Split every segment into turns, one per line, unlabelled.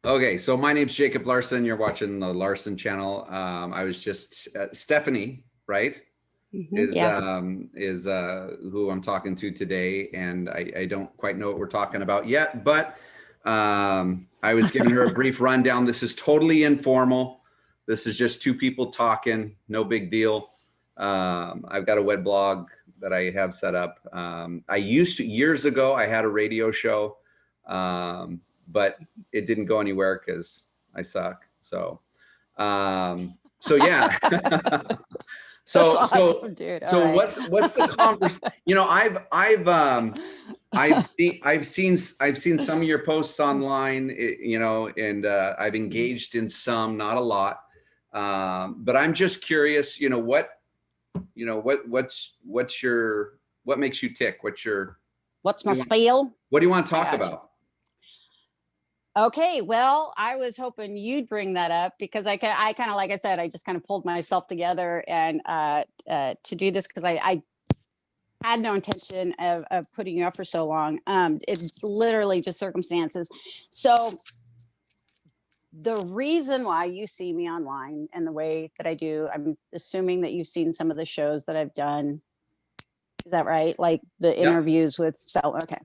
Okay, so my name's Jacob Larson. You're watching the Larson channel. I was just Stephanie, right?
Yeah.
Is who I'm talking to today, and I don't quite know what we're talking about yet, but I was giving her a brief rundown. This is totally informal. This is just two people talking, no big deal. I've got a web blog that I have set up. I used to, years ago, I had a radio show, but it didn't go anywhere because I suck. So yeah. So
That's awesome, dude. All
so
right.
what's the conversation? You know, I've seen some of your posts online, you know, and I've engaged in some, not a lot. But I'm just curious, what makes you tick?
What's my spiel?
What do you want to
My
talk
gosh.
about?
Okay, well, I was hoping you'd bring that up because I kind of, like I said, I just kind of pulled myself together and to do this because I had no intention of putting you up for so long. It's literally just circumstances. So the reason why you see me online and the way that I do, I'm assuming that you've seen some of the shows that I've done. Is that right? Like the interviews with okay.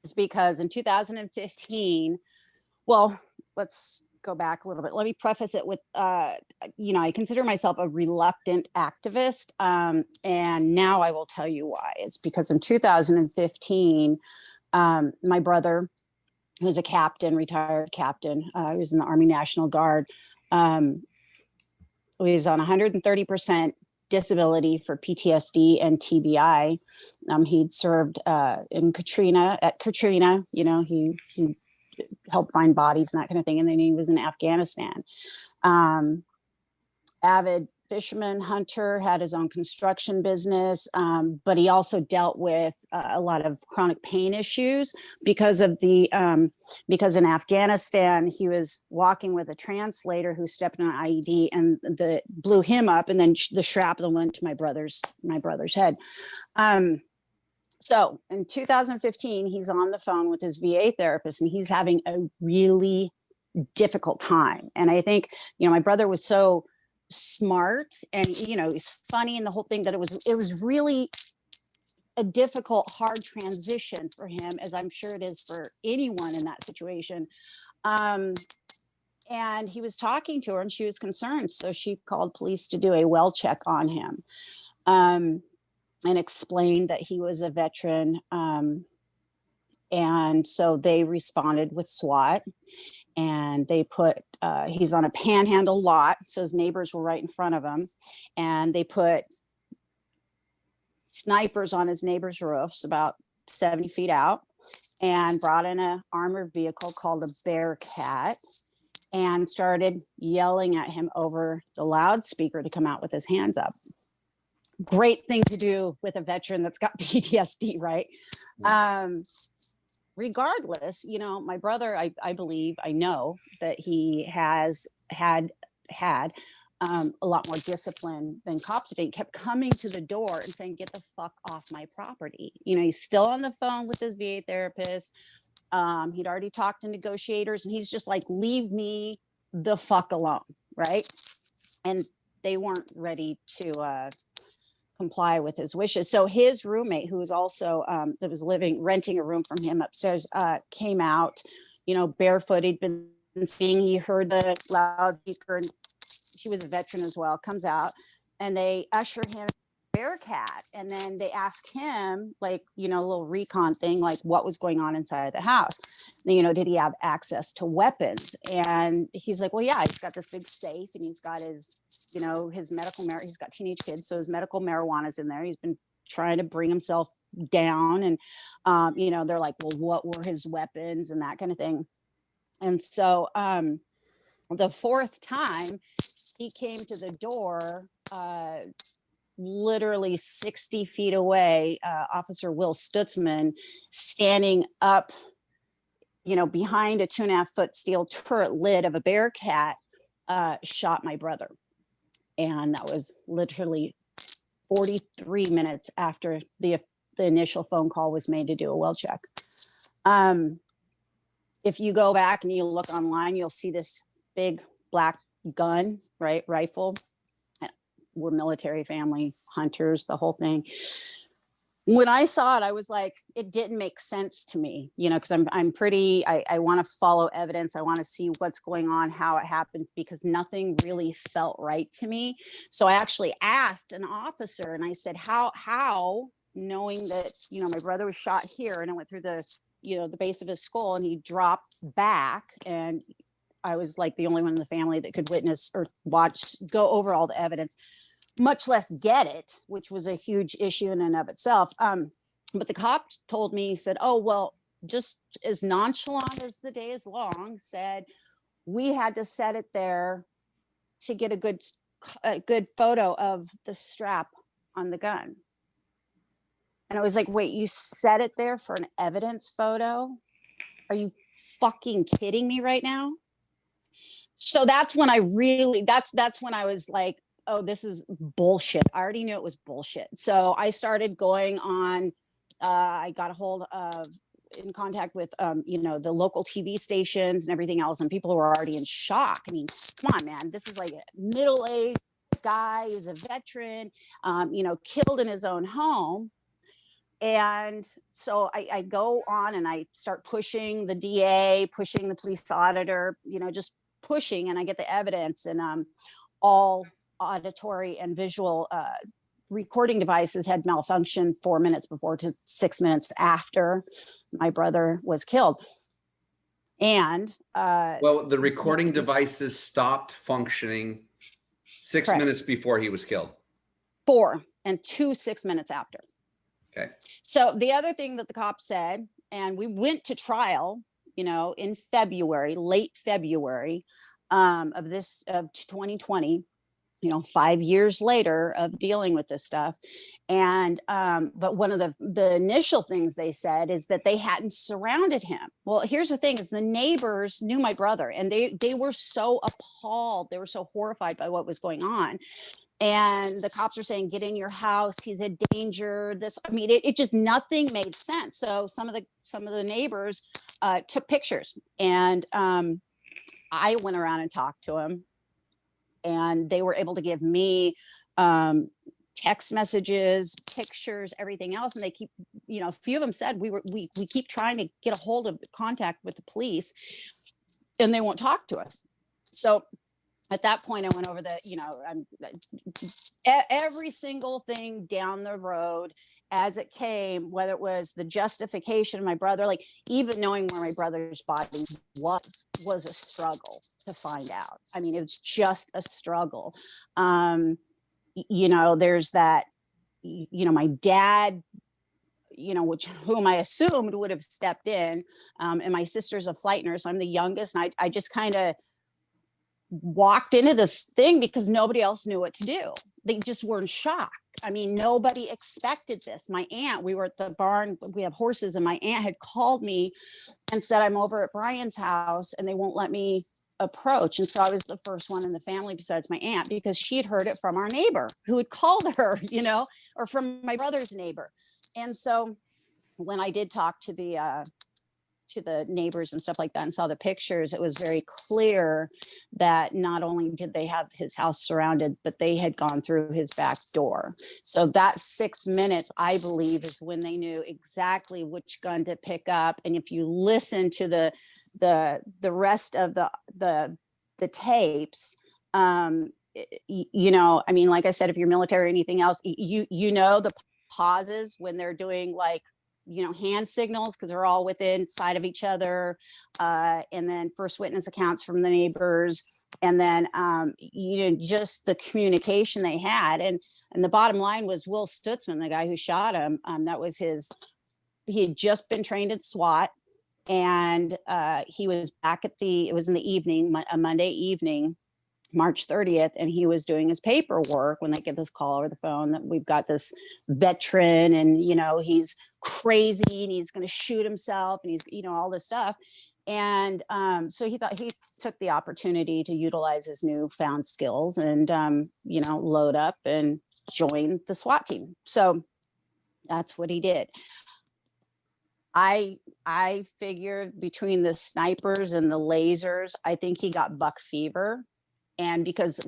Is because in 2015, well, let's go back a little bit. Let me preface it with, I consider myself a reluctant activist. And now I will tell you why. It's because in 2015, my brother, who's a captain, retired captain, he was in the Army National Guard, he was on 130% disability for PTSD and TBI. He'd served at Katrina, he helped find bodies and that kind of thing. And then he was in Afghanistan. Avid fisherman, hunter, had his own construction business, but he also dealt with a lot of chronic pain issues because in Afghanistan he was walking with a translator who stepped on an IED and blew him up, and then the shrapnel went to my brother's head. So in 2015, he's on the phone with his VA therapist, and he's having a really difficult time. And I think, my brother was so smart and, he's funny and the whole thing, that it was really a difficult, hard transition for him, as I'm sure it is for anyone in that situation. And he was talking to her and she was concerned. So she called police to do a well check on him. And explained that he was a veteran. And so they responded with SWAT, and they put, he's on a panhandle lot, so his neighbors were right in front of him, and they put snipers on his neighbors' roofs about 70 feet out, and brought in an armored vehicle called a Bearcat, and started yelling at him over the loudspeaker to come out with his hands up. Great thing to do with a veteran that's got PTSD, right? Regardless, my brother, I believe, I know that he has had a lot more discipline than cops did. He kept coming to the door and saying, "Get the fuck off my property." He's still on the phone with his VA therapist. He'd already talked to negotiators, and he's just like, "Leave me the fuck alone," right? And they weren't ready to comply with his wishes. So his roommate, who was also that was renting a room from him upstairs, came out, barefoot. He'd been seeing, he heard the loudspeaker, and she was a veteran as well, comes out, and they usher him Bearcat, and then they ask him, like, a little recon thing, like what was going on inside the house. Did he have access to weapons? And he's like, well, yeah, he's got this big safe, and he's got his, his medical he's got teenage kids, so his medical marijuana's in there. He's been trying to bring himself down, and they're like, well, what were his weapons and that kind of thing. And so the fourth time he came to the door, literally 60 feet away, Officer Will Stutzman, standing up, behind a 2.5-foot steel turret lid of a Bearcat, shot my brother. And that was literally 43 minutes after the initial phone call was made to do a well check. if you go back and you look online, you'll see this big black gun, right? Rifle. We're military family, hunters, the whole thing. When I saw it, I was like, it didn't make sense to me, you know, because I want to follow evidence. I want to see what's going on, how it happened, because nothing really felt right to me. So I actually asked an officer and I said, how, knowing that, you know, my brother was shot here and it went through the, you know, the base of his skull and he dropped back, and I was like the only one in the family that could witness or watch, go over all the evidence, much less get it, which was a huge issue in and of itself. But the cop told me, he said, oh, well, just as nonchalant as the day is long, said, we had to set it there to get a good photo of the strap on the gun. And I was like, wait, you set it there for an evidence photo? Are you fucking kidding me right now? So that's when I really, that's when I was like, oh, this is bullshit. I already knew it was bullshit. So I started going on, I got a hold of, in contact with, you know, the local TV stations and everything else. And people were already in shock. I mean, come on, man, this is like a middle-aged guy who's a veteran, you know, killed in his own home. And so I go on and I start pushing the DA, pushing the police auditor, you know, just pushing, and I get the evidence, and all auditory and visual recording devices had malfunctioned 4 minutes before to 6 minutes after my brother was killed. And
well, the recording devices stopped functioning 6
correct.
minutes before he was killed.
4 and 2 6 minutes after.
Okay.
So the other thing that the cop said, and we went to trial, you know, in February, late February of 2020, you know, 5 years later of dealing with this stuff. And but one of the initial things they said is that they hadn't surrounded him. Well, here's the thing, is the neighbors knew my brother, and they were so appalled, they were so horrified by what was going on. And the cops are saying, get in your house, he's in danger. This, I mean, it just, nothing made sense. So some of the neighbors took pictures, and I went around and talked to him, and they were able to give me text messages, pictures, everything else. And they keep, you know, a few of them said, we keep trying to get a hold of contact with the police and they won't talk to us. So at that point, I went over the, you know, every single thing down the road as it came, whether it was the justification of my brother, like even knowing where my brother's body was a struggle to find out. I mean, it was just a struggle. You know, there's that, you know, my dad, you know, whom I assumed would have stepped in, and my sister's a flight nurse. I'm the youngest, and I just kind of walked into this thing because nobody else knew what to do. They just were in shock. I mean, nobody expected this. My aunt, we were at the barn, we have horses, and my aunt had called me and said, I'm over at Brian's house and they won't let me approach. And so I was the first one in the family besides my aunt, because she had heard it from our neighbor who had called her, you know, or from my brother's neighbor. And so when I did talk to the neighbors and stuff like that and saw the pictures, it was very clear that not only did they have his house surrounded, but they had gone through his back door. So that 6 minutes, I believe, is when they knew exactly which gun to pick up. And if you listen to the rest of the tapes, you know, I mean, like I said, if you're military or anything else, you know the pauses when they're doing, like, you know, hand signals, because they're all within sight of each other, and then first witness accounts from the neighbors, and then you know, just the communication they had. And the bottom line was Will Stutzman, the guy who shot him, that was he had just been trained in SWAT, and he was back at it was in the evening, a Monday evening, March 30th, and he was doing his paperwork when they get this call over the phone that we've got this veteran, and, you know, he's crazy and he's going to shoot himself, and he's, you know, all this stuff. And so he thought, he took the opportunity to utilize his newfound skills and, you know, load up and join the SWAT team. So that's what he did. I I figured between the snipers and the lasers, I think he got buck fever. And because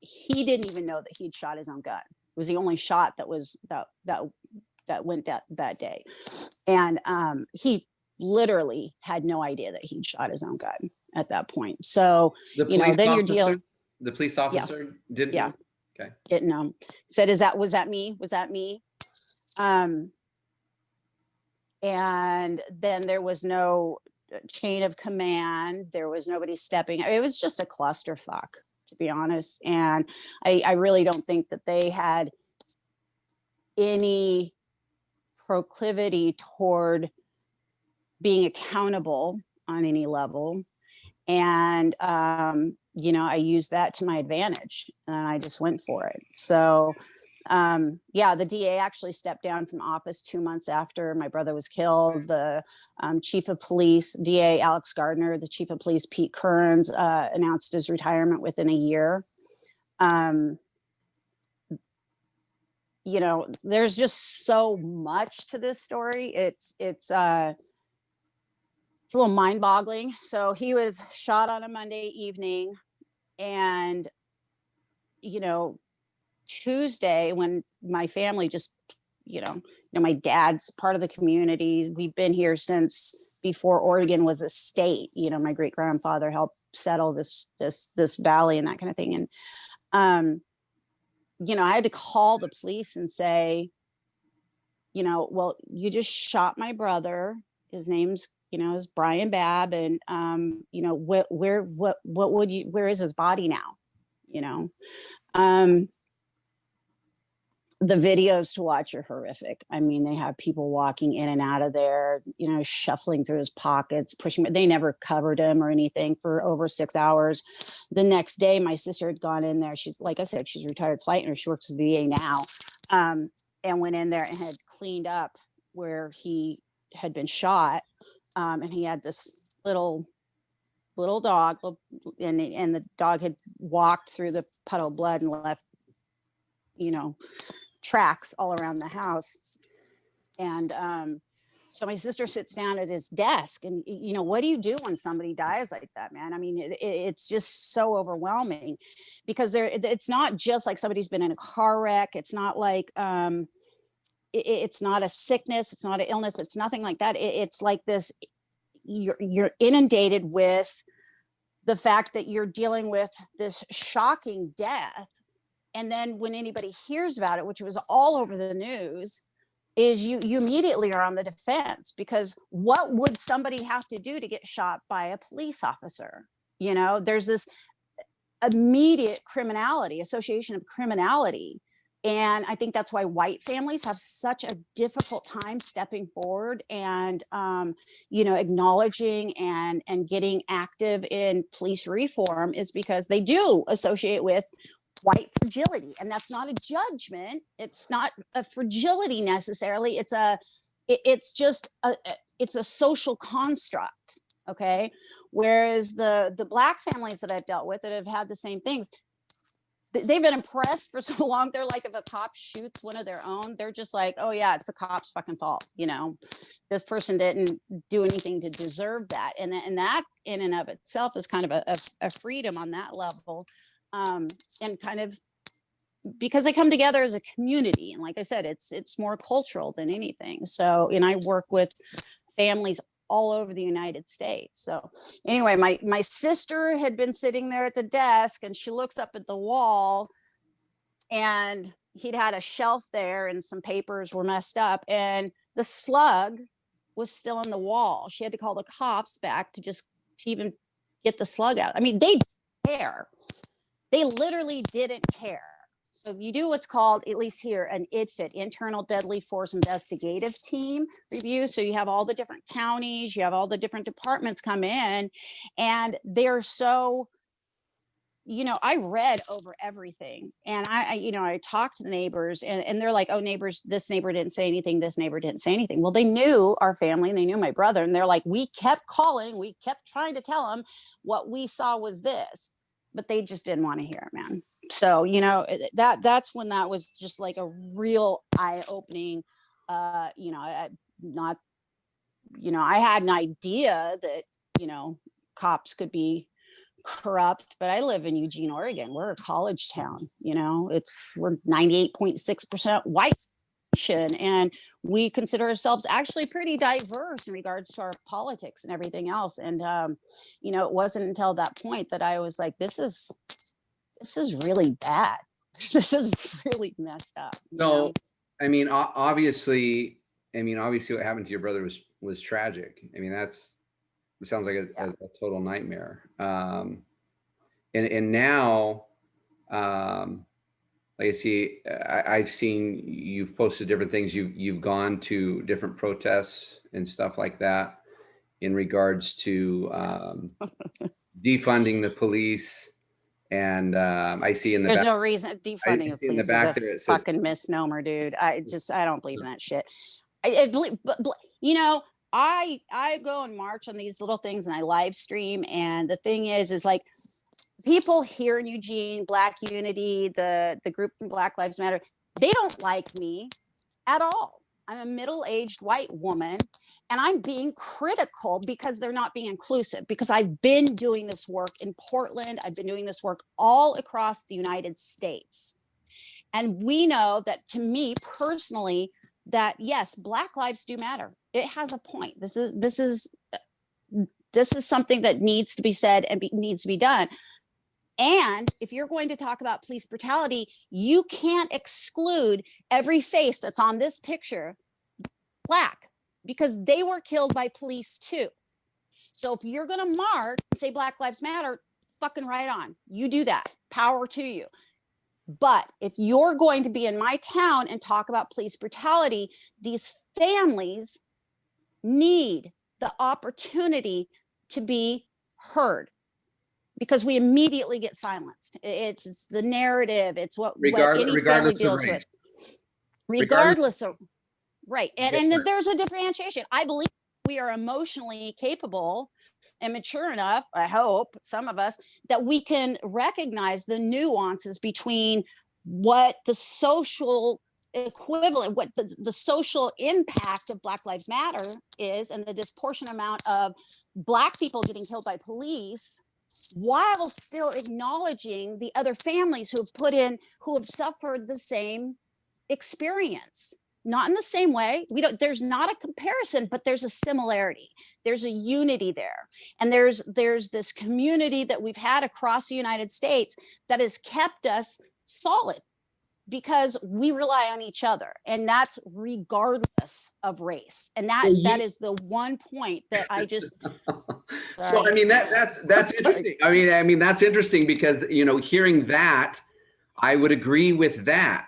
he didn't even know that he'd shot his own gun. It was the only shot that was that went that day. And he literally had no idea that he'd shot his own gun at that point. So,
The
you know,
police
then you're
officer,
dealing,
the police officer didn't
yeah,
know? Okay.
didn't know. Said, was that me? Was that me? And then there was no chain of command. There was nobody stepping. It was just a clusterfuck, to be honest. And I really don't think that they had any proclivity toward being accountable on any level. And, you know, I used that to my advantage and I just went for it. So, yeah, the DA actually stepped down from office 2 months after my brother was killed. The chief of police, DA Alex Gardner, the chief of police, Pete Kearns, announced his retirement within a year. You know, there's just so much to this story. It's a little mind-boggling. So he was shot on a Monday evening, and you know, Tuesday, when my family just, my dad's part of the community. We've been here since before Oregon was a state. You know, my great grandfather helped settle this valley and that kind of thing. And you know, I had to call the police and say, you know, well, you just shot my brother. His name's, you know, is Brian Babb, and you know, what would you? Where is his body now? You know, the videos to watch are horrific. I mean, they have people walking in and out of there, you know, shuffling through his pockets, pushing. They never covered him or anything for over 6 hours. The next day, my sister had gone in there. She's, like I said, she's a retired flight nurse. She works at the VA now, and went in there and had cleaned up where he had been shot. And he had this little dog, and the dog had walked through the puddle of blood and left, you know, tracks all around the house. And so my sister sits down at his desk, and you know, what do you do when somebody dies like that, man? I mean, it's just so overwhelming, because it's not just like somebody's been in a car wreck. It's not like it's not a sickness, it's not an illness, it's nothing like that. It's like this, you're inundated with the fact that you're dealing with this shocking death. And then when anybody hears about it, which was all over the news, is you immediately are on the defense, because what would somebody have to do to get shot by a police officer? You know, there's this immediate criminality, association of criminality. And I think that's why white families have such a difficult time stepping forward and, you know, acknowledging and getting active in police reform, is because they do associate with white fragility. And that's not a judgment. It's not a fragility necessarily. It's just it's a social construct. Okay. Whereas the Black families that I've dealt with that have had the same things, they've been oppressed for so long. They're like, if a cop shoots one of their own, they're just like, oh yeah, it's a cop's fucking fault. You know, this person didn't do anything to deserve that. And that in and of itself is kind of a freedom on that level. And kind of, because they come together as a community. And like I said, it's more cultural than anything. So, and I work with families all over the United States. So anyway, my sister had been sitting there at the desk, and she looks up at the wall, and he'd had a shelf there and some papers were messed up, and the slug was still in the wall. She had to call the cops back to even get the slug out. I mean, they didn't care. They literally didn't care. So you do what's called, at least here, an IDFIT, Internal Deadly Force Investigative Team review. So you have all the different counties, you have all the different departments come in, and they're so, you know, I read over everything, and I you know, I talked to the neighbors, and they're like, oh, neighbors, this neighbor didn't say anything, this neighbor didn't say anything. Well, they knew our family, and they knew my brother, and they're like, we kept calling, we kept trying to tell them what we saw was this, but they just didn't want to hear it, man. So, you know, that's when that was just like a real eye-opening, you know, not you know, I had an idea that, you know, cops could be corrupt, but I live in Eugene, Oregon. We're a college town, you know, we're 98.6% white nation, and we consider ourselves actually pretty diverse in regards to our politics and everything else. And you know, it wasn't until that point that I was like, this is really bad. This is really messed up. You know?
So, I mean, obviously, what happened to your brother was tragic. I mean, it sounds like a total nightmare. And now, like I see, I've seen you've posted different things. You've gone to different protests and stuff like that in regards to defunding the police. And I see in the
There's
back,
no reason defunding the
in the
police
back
is
there
a
it says,
fucking misnomer, dude. I don't believe in that shit. I believe, but you know, I go and march on these little things and I live stream. And the thing is like people here in Eugene, Black Unity, the group from Black Lives Matter, they don't like me at all. I'm a middle-aged white woman and I'm being critical because they're not being inclusive, because I've been doing this work in Portland. I've been doing this work all across the United States. And we know that, to me personally, that yes, Black lives do matter. It has a point. This is something that needs to be said and needs to be done. And if you're going to talk about police brutality, you can't exclude every face that's on this picture, Black, because they were killed by police too. So if you're going to march and say Black Lives Matter, fucking right on. You do that. Power to you. But if you're going to be in my town and talk about police brutality, these families need the opportunity to be heard, because we immediately get silenced. It's the narrative. It's what any family deals with. Regardless of, right. And there's a differentiation. I believe we are emotionally capable and mature enough, I hope, some of us, that we can recognize the nuances between what the social equivalent, what the social impact of Black Lives Matter is, and the disproportionate amount of Black people getting killed by police, while still acknowledging the other families who have suffered the same experience. Not in the same way. There's not a comparison, but there's a similarity. There's a unity there. And there's this community that we've had across the United States that has kept us solid, because we rely on each other, and that's regardless of race. And that is the one point that I just
so I mean that's interesting. I mean that's interesting, because you know, hearing that, I would agree with that.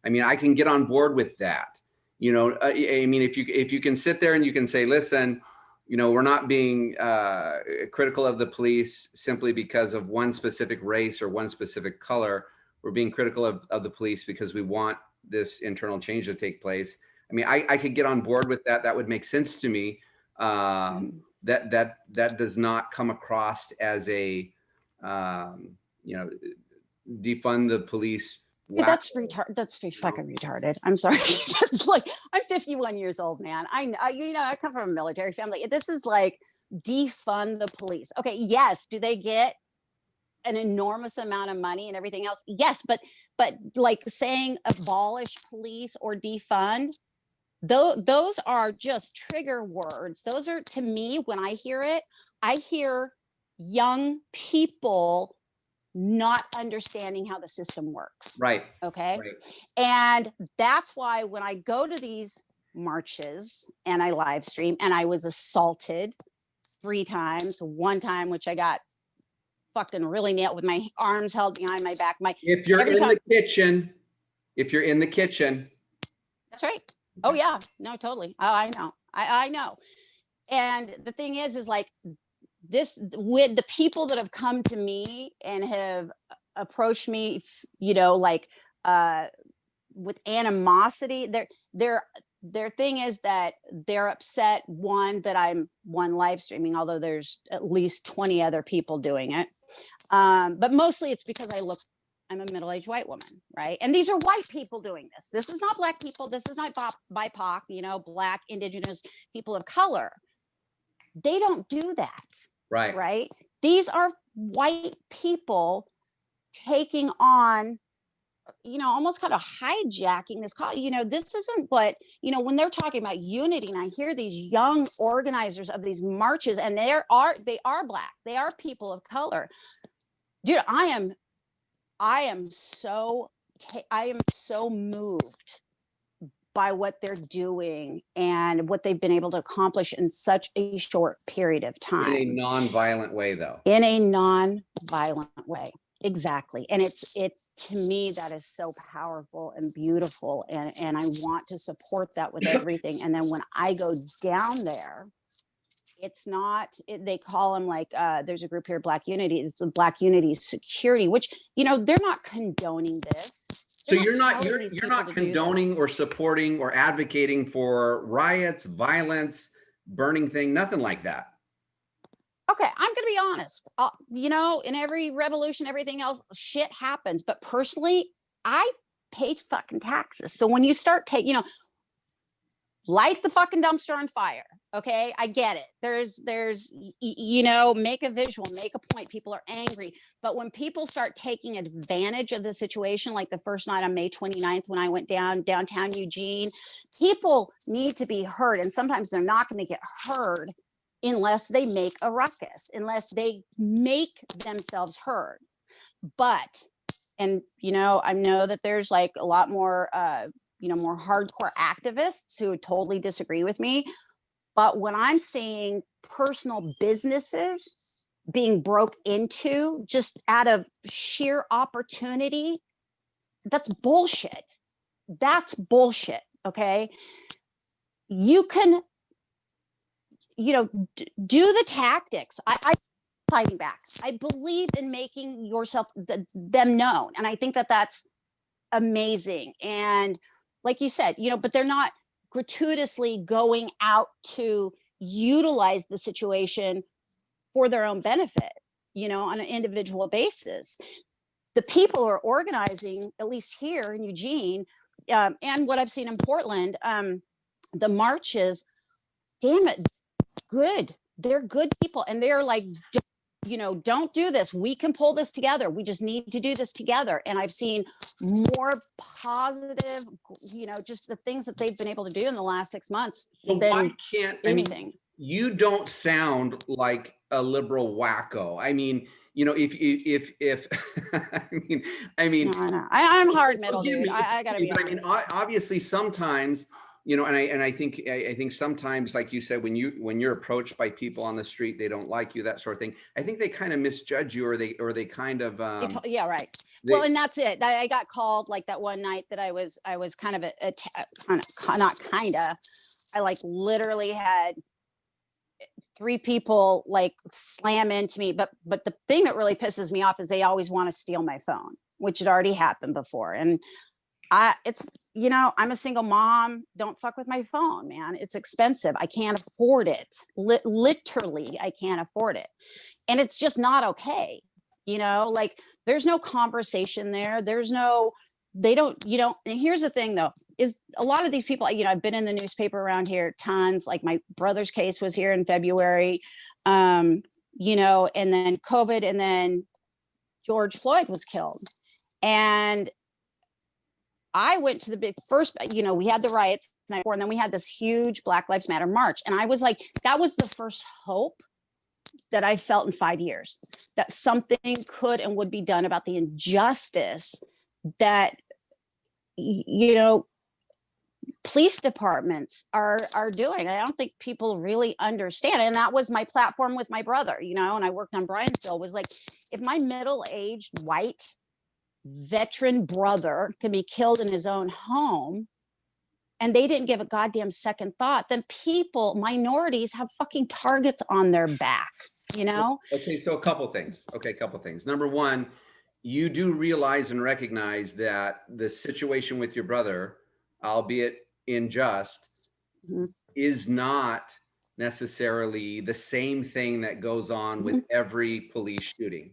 I mean, I can get on board with that. You know, I mean, if you can sit there and you can say, listen, you know, we're not being critical of the police simply because of one specific race or one specific color. We're being critical of the police because we want this internal change to take place. I mean, I could get on board with that. That would make sense to me. That does not come across as a, you know, defund the police.
Dude, that's retarded. That's fucking retarded. I'm sorry. It's like, I'm 51 years old, man. You know, I come from a military family. This is like defund the police. Okay, yes. Do they get an enormous amount of money and everything else? Yes, but like saying abolish police or defund, those are just trigger words. Those are, to me, when I hear it, I hear young people not understanding how the system works.
Right.
Okay.
Right.
And that's why when I go to these marches and I live stream, and I was assaulted 3 times, one time, which I got fucking really nailed with my arms held behind my back.
If you're in the kitchen.
That's right. Oh yeah. No, totally. Oh, I know. I know. And the thing is like, this, with the people that have come to me and have approached me, you know, like with animosity, their thing is that they're upset, one, that I'm live streaming, although there's at least 20 other people doing it. But mostly it's because I look I'm a middle-aged white woman, right? And these are white people doing this. This is not black people. This is not BIPOC, you know, black, indigenous people of color. They don't do that,
Right.
right? These are white people taking on, you know, almost kind of hijacking this call. You know, this isn't what, you know, when they're talking about unity, and I hear these young organizers of these marches, and they are black, they are people of color. Dude, I am so moved by what they're doing and what they've been able to accomplish in such a short period of time.
In a non-violent way, though.
In a non-violent way. Exactly. And it's to me, that is so powerful and beautiful. And I want to support that with everything. And then when I go down there, it's not, they call them like, there's a group here, Black Unity. It's the Black Unity Security, which, you know, they're not condoning this.
So you're not condoning or supporting or advocating for riots, violence, burning thing, nothing like that.
Okay, I'm gonna be honest. You know, in every revolution, everything else, shit happens. But personally, I pay fucking taxes. So when you start taking, you know, light the fucking dumpster on fire. Okay, I get it. There's, you know, make a visual, make a point. People are angry. But when people start taking advantage of the situation, like the first night on May 29th, when I went downtown Eugene, people need to be heard. And sometimes they're not going to get heard unless they make a ruckus, unless they make themselves heard. But, and, you know, I know that there's like a lot more, you know, more hardcore activists who totally disagree with me. But when I'm seeing personal businesses being broke into just out of sheer opportunity, that's bullshit. That's bullshit. Okay. You can, you know, do the tactics. I fighting back. I believe in making yourself them known. And I think that that's amazing. And like you said, you know, but they're not gratuitously going out to utilize the situation for their own benefit, you know, on an individual basis. The people who are organizing, at least here in Eugene, and what I've seen in Portland, the marches, damn it, good. They're good people. And they're like, you know, don't do this. We can pull this together. We just need to do this together. And I've seen more positive, you know, just the things that they've been able to do in the last 6 months.
So why can't
anything?
I mean, you don't sound like a liberal wacko. I mean, you know, if I mean,
no. I'm hard middle, dude. I gotta be honest.
I mean, obviously sometimes, you know, and I think sometimes, like you said, when you're approached by people on the street, they don't like you, that sort of thing. I think they kind of misjudge you, or they kind of
yeah, right. Well, and that's it. I got called like that one night that I was kind of I like literally had 3 people like slam into me. But the thing that really pisses me off is they always want to steal my phone, which had already happened before. And it's, you know, I'm a single mom. Don't fuck with my phone, man. It's expensive. I can't afford it. Literally, I can't afford it. And it's just not okay. You know, like there's no conversation there. There's no, they don't, you know, and here's the thing though, is a lot of these people, you know, I've been in the newspaper around here tons, like my brother's case was here in February, you know, and then COVID, and then George Floyd was killed. And I went to the big first, you know, we had the riots the night before, and then we had this huge Black Lives Matter march. And I was like, that was the first hope that I felt in 5 years, that something could and would be done about the injustice that, you know, police departments are doing. I don't think people really understand. And that was my platform with my brother, you know, and I worked on Bryansville, was like, if my middle-aged white veteran brother can be killed in his own home and they didn't give a goddamn second thought, then people, minorities, have fucking targets on their back, you know?
Okay, so a couple things. Number one, you do realize and recognize that the situation with your brother, albeit unjust, is not necessarily the same thing that goes on with every police shooting.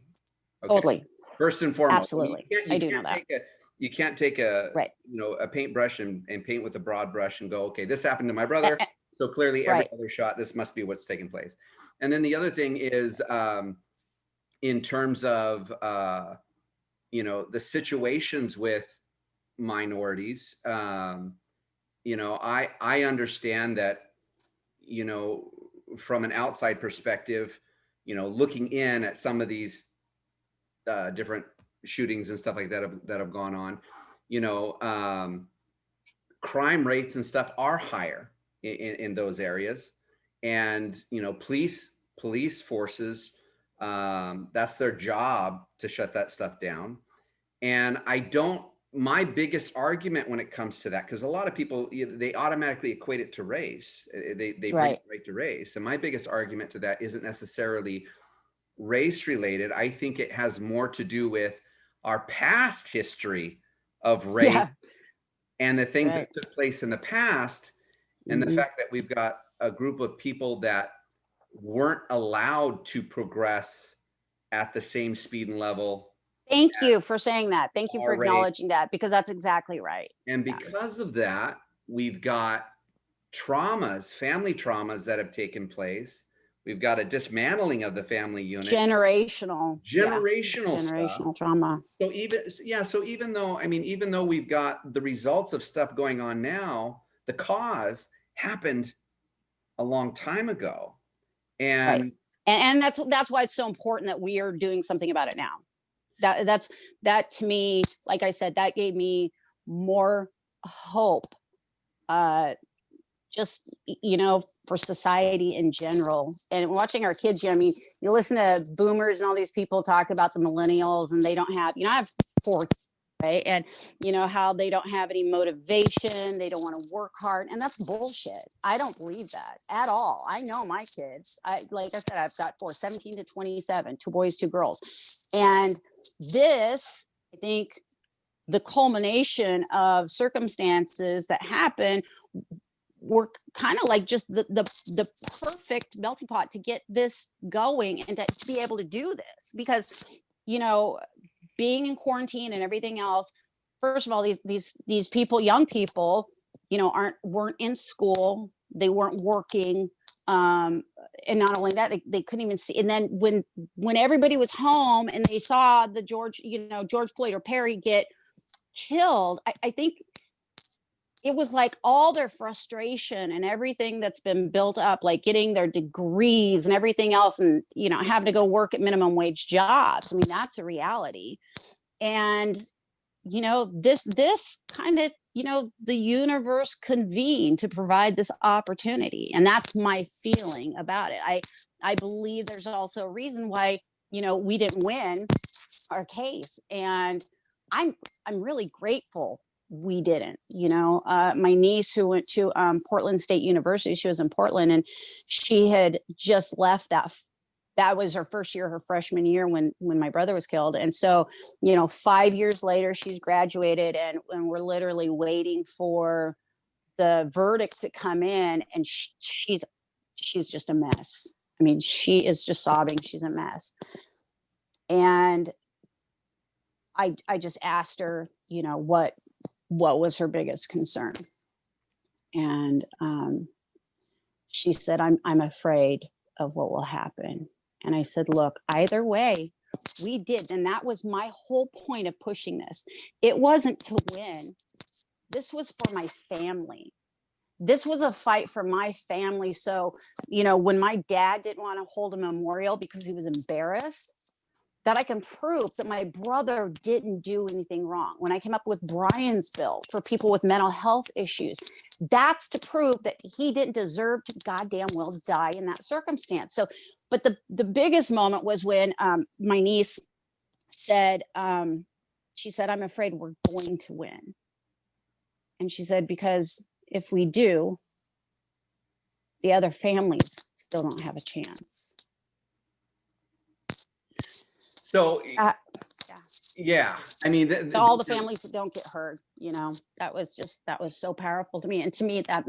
Okay. First and foremost.
Absolutely.
You
I do know
can't
that.
take a, you can't take a,
Right.
you know, a paintbrush and paint with a broad brush and go, okay, this happened to my
A-
brother.
a-
So clearly every
Right.
other shot, this must be what's taking place. And then the other thing is, in terms of, you know, the situations with minorities, you know, I understand that, you know, from an outside perspective, you know, looking in at some of these different shootings and stuff like that have gone on, you know, crime rates and stuff are higher in those areas, and you know, police forces, that's their job to shut that stuff down. And I don't, my biggest argument when it comes to that, because a lot of people, they automatically equate it to race. They bring
Right.
it right to race. And my biggest argument to that isn't necessarily race related. I think it has more to do with our past history of race
Yeah.
and the things
Right.
that took place in the past, and the
Mhm.
fact that we've got a group of people that weren't allowed to progress at the same speed and level
Thank you for saying that. Thank you for
our race.
acknowledging that, because that's exactly right.
And
Yeah.
because of that, we've got traumas, family traumas that have taken place. We've got a dismantling of the family unit,
Generational. Yeah.
generational stuff.
Generational trauma.
So even, yeah, so even though, I mean, even though we've got the results of stuff going on now, the cause happened a long time ago.
Right.
And
And that's why it's so important that we are doing something about it now. That to me, like I said, that gave me more hope, uh just you know, for society in general. And watching our kids, you know, I mean, you listen to boomers and all these people talk about the millennials, and they don't have, you know, I have four, right? And you know how they don't have any motivation, they don't want to work hard, and that's bullshit. I don't believe that at all. I know my kids. I, like I said, I've got four, 17 to 27, two boys, two girls. And this, I think, the culmination of circumstances that happen were kind of like just the perfect melting pot to get this going, and to be able to do this. Because you know, being in quarantine and everything else, first of all, these people, young people, you know, weren't in school, they weren't working, and not only that, they couldn't even see. And then when everybody was home and they saw the George Floyd or Perry get killed, I think it was like all their frustration and everything that's been built up, like getting their degrees and everything else, and you know, having to go work at minimum wage jobs. I mean, that's a reality. And you know, this kind of, you know, the universe convened to provide this opportunity, and that's my feeling about it. I believe there's also a reason why, you know, we didn't win our case, and i'm I'm really grateful we didn't. You know, my niece, who went to Portland State University, she was in Portland, and she had just left that was her first year, her freshman year, when my brother was killed. And so, you know, 5 years later, she's graduated, and we're literally waiting for the verdict to come in, and she's just a mess. I mean, she is just sobbing, she's a mess. And I just asked her, you know, what was her biggest concern. And she said, I'm afraid of what will happen. And I said, look, either way, we did. And that was my whole point of pushing this. It wasn't to win. This was for my family. This was a fight for my family. So, you know, when my dad didn't want to hold a memorial because he was embarrassed, that I can prove that my brother didn't do anything wrong. When I came up with Brian's bill for people with mental health issues, that's to prove that he didn't deserve to goddamn well die in that circumstance. So, but the biggest moment was when my niece said, she said, I'm afraid we're going to win. And she said, because if we do, the other families still don't have a chance.
so,
Yeah.
yeah, I mean,
So all the families that don't get hurt, you know, that was so powerful to me. And to me, that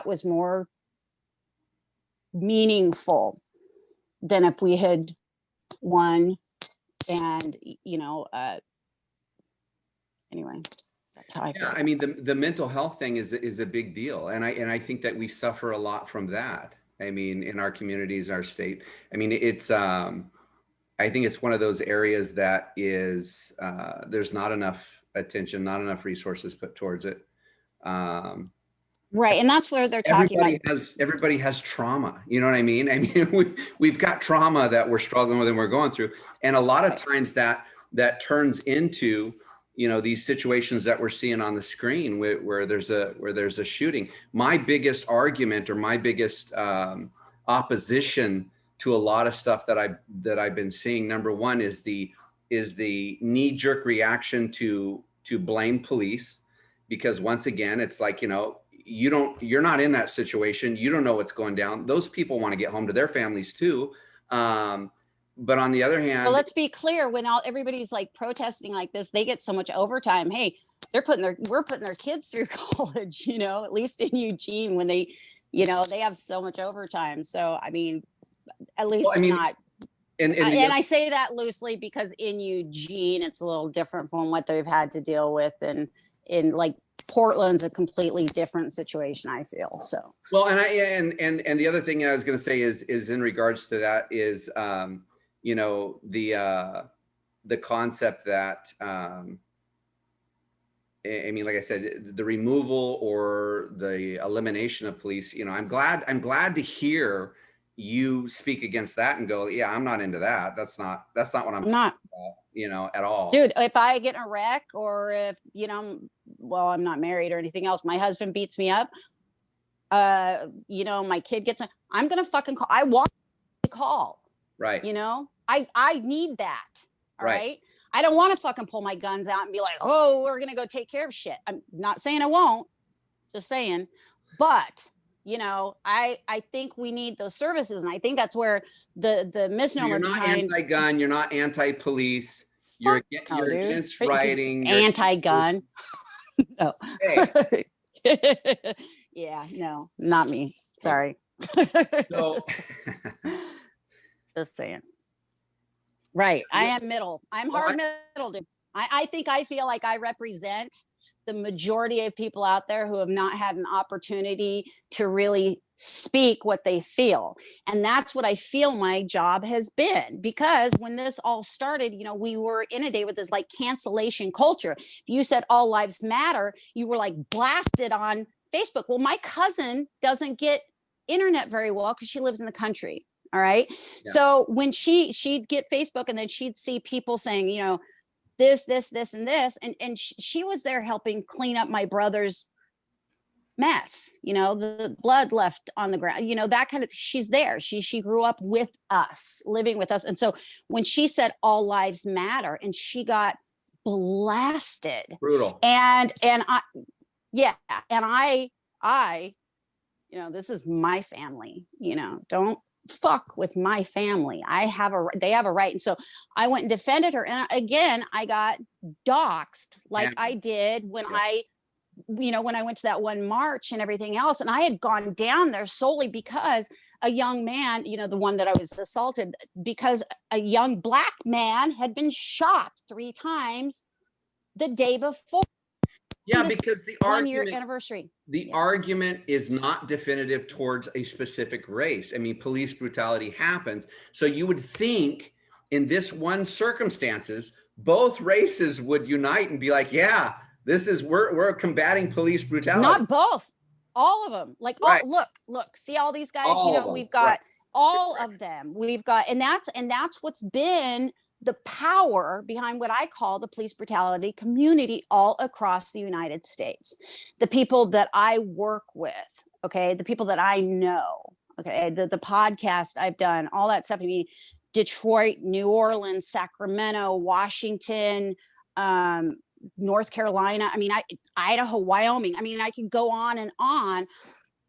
was more meaningful than if we had won And, anyway, that's how I feel.
Yeah, I mean, the mental health thing is a big deal, and I think that we suffer a lot from that. I mean, in our communities, our state. I mean, I think it's one of those areas that is there's not enough attention, not enough resources put towards it. Um,
Right. And that's where they're talking about.
Everybody has trauma. You know what I mean? I mean, we've got trauma that we're struggling with and we're going through, and a lot of times that turns into these situations that we're seeing on the screen where there's a shooting. My biggest argument, or my biggest opposition to a lot of stuff that I've been seeing, number one, is the knee-jerk reaction to blame police, because once again, it's like, you're not in that situation, you don't know what's going down. Those people want to get home to their families too. But on the other hand,
well, let's be clear, when everybody's like protesting like this, they get so much overtime. Hey, we're putting their kids through college, at least in Eugene, when they have so much overtime. So, I mean, at least not. And I say that loosely because in Eugene, it's a little different from what they've had to deal with. And in like Portland's a completely different situation, I feel. So,
well, and the other thing I was going to say is in regards to that is, the concept that, I mean, like I said, the removal or the elimination of police, I'm glad to hear you speak against that and go, yeah, I'm not into that. That's not what I'm talking about, at all.
Dude, if I get in a wreck, or if, well, I'm not married or anything else, my husband beats me up, my kid gets, I'm going to fucking call. I want to call.
Right.
I need that. All right. I don't want to fucking pull my guns out and be like, oh, we're going to go take care of shit. I'm not saying I won't, just saying, but I think we need those services. And I think that's where the misnomer
behind. You're not anti-gun. You're not anti-police. You're against rioting.
Anti-gun. No. Hey. Yeah, no, not me. Sorry. So, just saying. Right. I am middle. I'm hard middle. Dude. I think I feel like I represent the majority of people out there who have not had an opportunity to really speak what they feel. And that's what I feel my job has been, because when this all started, we were inundated with this like cancellation culture. If you said all lives matter, you were like blasted on Facebook. Well, my cousin doesn't get internet very well because she lives in the country. All right. Yeah. So when she'd get Facebook, and then she'd see people saying, this, and this. And she was there helping clean up my brother's mess, the blood left on the ground, that kind of, she's there. She grew up with us, living with us. And so when she said all lives matter, and she got blasted.
Brutal.
And I, this is my family, don't fuck with my family. They have a right. And so I went and defended her. And again, I got doxxed like I did when when I went to that one march and everything else. And I had gone down there solely because a young man, the one that I was assaulted, because a young Black man had been shot 3 times the day before.
Yeah, because the
1-year anniversary.
The argument is not definitive towards a specific race. I mean, police brutality happens. So you would think in this one circumstances, both races would unite and be like, yeah, we're combating police brutality.
Not both, all of them. Like, right. Look, see all these guys, we've got all of them. We've got, and that's what's been the power behind what I call the police brutality community all across the United States. The people that I work with, okay, the people that I know, okay, the podcast I've done, all that stuff. I mean, Detroit, New Orleans, Sacramento, Washington, North Carolina. I mean, Idaho, Wyoming. I mean, I could go on.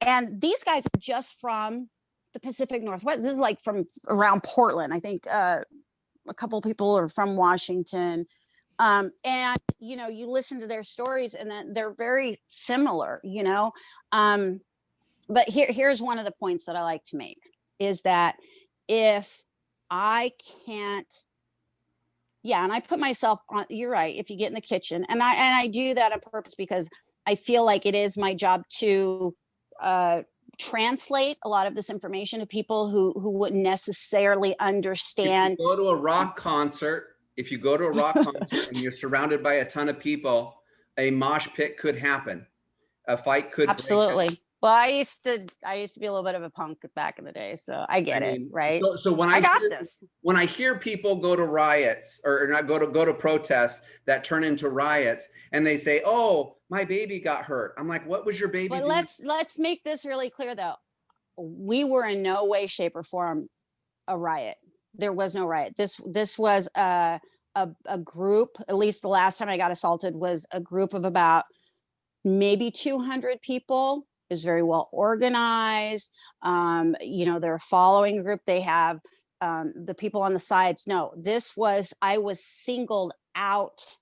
And these guys are just from the Pacific Northwest. This is like from around Portland, I think. A couple of people are from Washington. And, you listen to their stories and then they're very similar, but here's one of the points that I like to make is that if I can't Yeah, and I put myself on, you're right, if you get in the kitchen, and I do that on purpose because I feel like it is my job to translate a lot of this information to people who wouldn't necessarily
If you
understand.
go to a rock concert, if you go to a rock concert and you're surrounded by a ton of people, a mosh pit could happen. A fight could break out.
Absolutely. Well, I used to be a little bit of a punk back in the day, so I
I
get it,
mean,
right?
so
I got this.
when I hear people go to riots or not go to protests that turn into riots, and they say, "Oh, my baby got hurt," I'm like, "What was your baby
But
doing?"
let's make this really clear though. We were in no way, shape, or form a riot. There was no riot. This was a group. At least the last time I got assaulted was a group of about maybe 200 people. Is very well organized. They're a following group. They have the people on the sides. No, I was singled out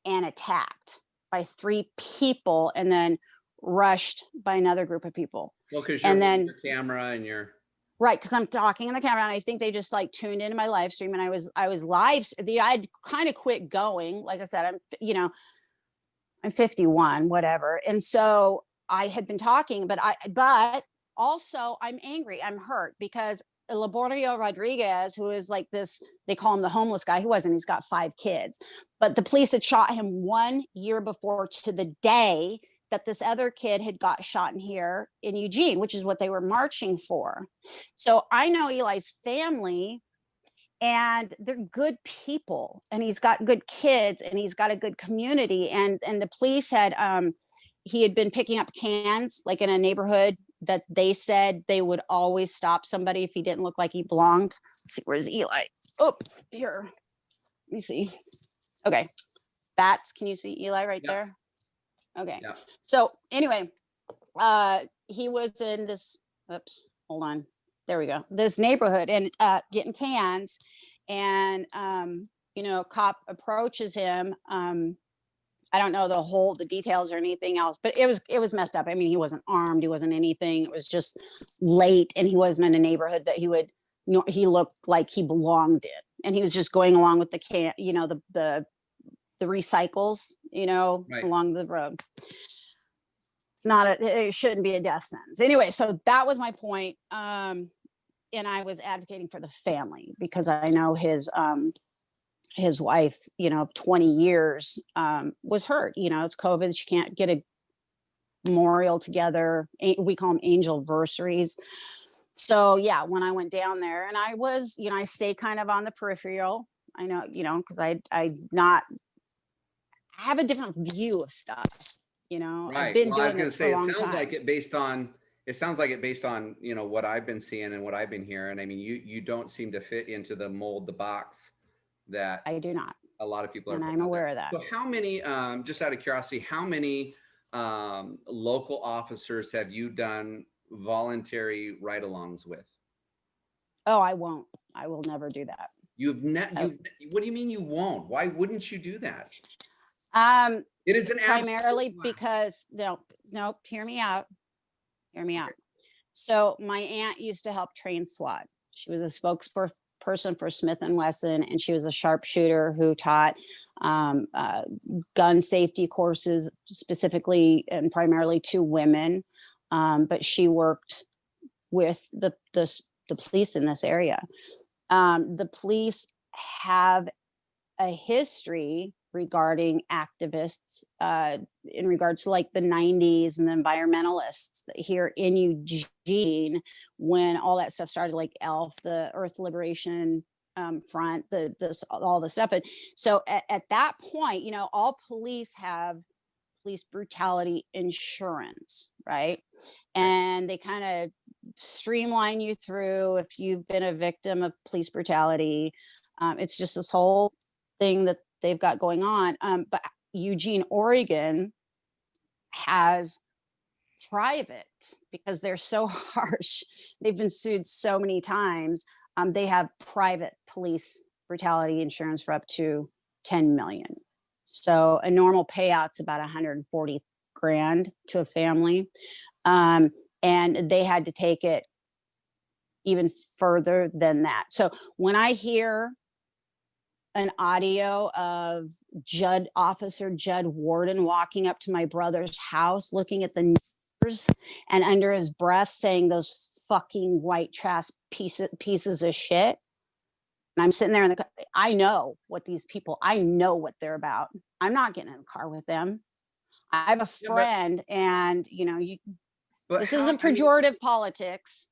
and attacked by 3 people and then rushed by another group of people.
Well, because you're
And
holding
then,
your camera and you're
right, because I'm talking in the camera, and I think they just like tuned into my live stream, and I was live. I'd kind of quit going. Like I said, I'm 51, whatever. And so I had been talking, but also I'm angry. I'm hurt because Laborio Rodriguez, who is like this, they call him the homeless guy. He wasn't, he's got 5 kids, but the police had shot him 1 year before to the day that this other kid had got shot in here in Eugene, which is what they were marching for. So I know Eli's family, and they're good people, and he's got good kids, and he's got a good community. And the police had he had been picking up cans like in a neighborhood that they said they would always stop somebody if he didn't look like he belonged. Let's see, where's Eli? Oh, here, let me see. Okay, can you see Eli right there? Okay, so anyway, he was in this, oops, hold on, there we go, this neighborhood, and getting cans, and cop approaches him. I don't know the details or anything else, but it was messed up. I mean, he wasn't armed, he wasn't anything. It was just late, and he wasn't in a neighborhood that he looked like he belonged in, and he was just going along with the can, the recycles,
right.
along the road. It shouldn't be a death sentence. Anyway, so that was my point. And I was advocating for the family because I know his wife, of 20 years, was hurt. It's COVID. She can't get a memorial together. We call them angelversaries. So yeah, when I went down there, and I was, I stay kind of on the peripheral. I know, because I have a different view of stuff.
Right.
I've been
Well, I was
doing
going
this
to
for
say,
a long time.
it sounds like it based on, what I've been seeing and what I've been hearing. I mean, you don't seem to fit into the box that
I do not.
A lot of people are.
And I'm aware of that.
So how many, just out of curiosity, how many local officers have you done voluntary ride-alongs with?
Oh, I won't. I will never do that.
What do you mean you won't? Why wouldn't you do that? It is an
primarily because no, hear me out. So my aunt used to help train SWAT. She was a spokesperson for Smith and Wesson, and she was a sharpshooter who taught gun safety courses specifically and primarily to women. But she worked with the police in this area. The police have a history regarding activists in regards to like the 90s and the environmentalists here in Eugene, when all that stuff started, like ELF, the Earth Liberation Front, all the stuff. And so at that point, all police have police brutality insurance, right? And they kind of streamline you through if you've been a victim of police brutality. It's just this whole thing that they've got going on. But Eugene, Oregon has private, because they're so harsh. They've been sued so many times. They have private police brutality insurance for up to 10 million. So a normal payout's about 140 grand to a family. And they had to take it even further than that. So when I hear an audio of Officer Judd Warden walking up to my brother's house, looking at the neighbors, and under his breath saying those fucking white trash pieces of shit. And I'm sitting there I know what these people, I know what they're about. I'm not getting in a car with them. I have a friend, and this isn't pejorative politics.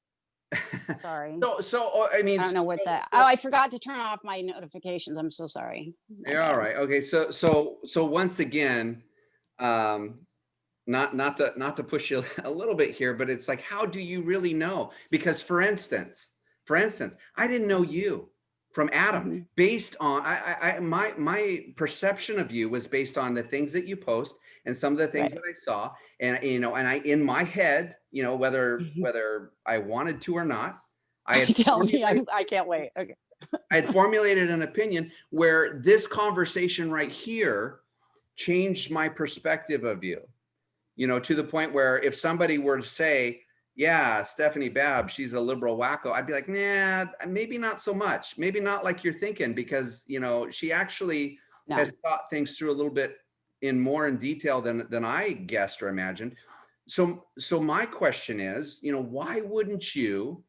Sorry.
So I mean,
I don't know what that. Oh, I forgot to turn off my notifications. I'm so sorry.
You're all right. Okay. So once again, not to push you a little bit here, but it's like, how do you really know? Because for instance, I didn't know you from Adam based on my perception of you was based on the things that you post and some of the things that I saw, and and I in my head, whether I wanted to or not, I had
I can't wait. Okay.
I had formulated an opinion where this conversation right here changed my perspective of you, to the point where if somebody were to say, yeah, Stephanie Babb, she's a liberal wacko, I'd be like, nah, maybe not so much. Maybe not like you're thinking, because, she actually has thought things through a little bit more in detail than I guessed or imagined. So my question is, why wouldn't you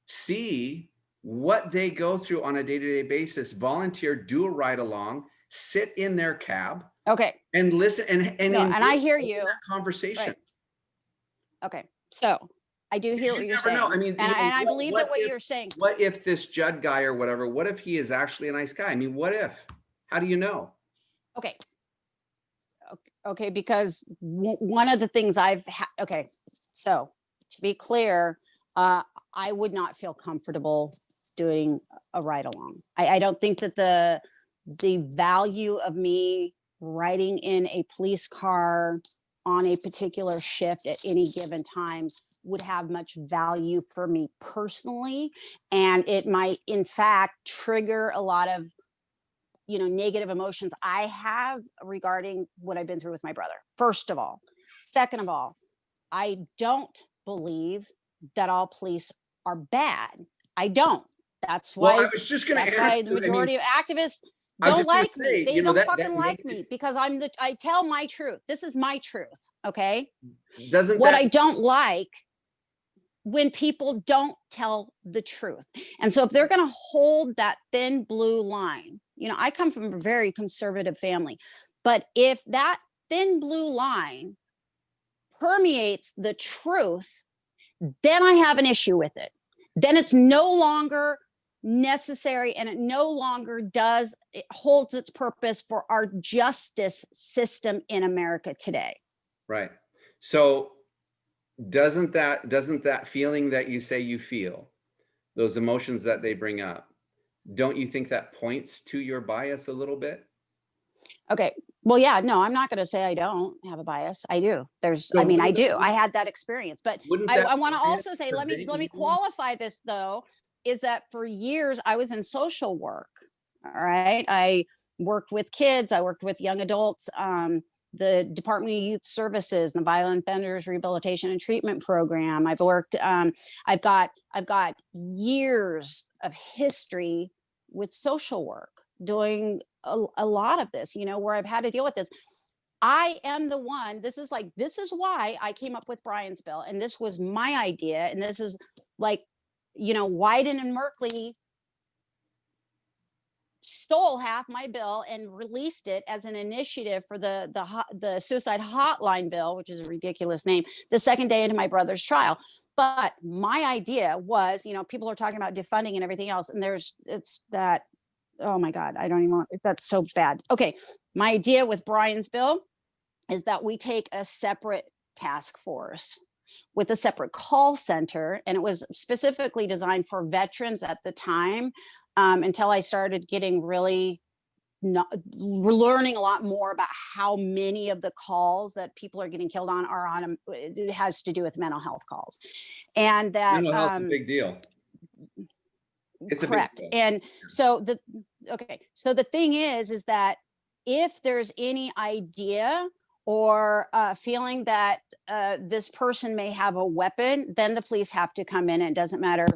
see what they go through on a day-to-day basis, volunteer, do a ride along, sit in their cab, and listen and
I hear you.
That conversation.
Right. Okay, so I do hear what you're saying.
I mean,
and I believe that what you're saying.
What if this Judd guy or whatever? What if he is actually a nice guy? I mean, what if? How do you know?
Okay, because one of the things so to be clear, I would not feel comfortable doing a ride along. I don't think that the value of me riding in a police car on a particular shift at any given time would have much value for me personally. And it might, in fact, trigger a lot of negative emotions I have regarding what I've been through with my brother, first of all. Second of all, I don't believe that all police are bad. I don't. That's why
I was just going to ask,
the majority of activists don't like me. They don't fucking like me because I tell my truth. This is my truth. Okay. I don't like when people don't tell the truth. And so if they're going to hold that thin blue line, I come from a very conservative family, but if that thin blue line permeates the truth, then I have an issue with it. Then it's no longer necessary, and it no longer it holds its purpose for our justice system in America today.
Right. So doesn't that feeling that you say you feel, those emotions that they bring up, don't you think that points to your bias a little bit?
Okay. Well, yeah, no, I'm not going to say I don't have a bias. I do. I do. I had that experience, but I want to also say, let me qualify this though, is that for years I was in social work. All right. I worked with kids. I worked with young adults. The Department of Youth Services, the Violent Offenders Rehabilitation and Treatment Program. I've worked, I've got years of history with social work, doing a lot of this, where I've had to deal with this. I am the one, this is why I came up with Brian's bill. And this was my idea. And this is Wyden and Merkley stole half my bill and released it as an initiative for the suicide hotline bill, which is a ridiculous name, the second day into my brother's trial. But my idea was, people are talking about defunding and everything else. And oh my God, I don't even want, that's so bad. Okay. My idea with Brian's bill is that we take a separate task force with a separate call center. And it was specifically designed for veterans at the time, until I started getting we're learning a lot more about how many of the calls that people are getting killed on are it has to do with mental health calls. And that
mental health is a big deal. It's
correct. A big deal. And so the thing is that if there's any idea or feeling that this person may have a weapon, then the police have to come in. And it doesn't matter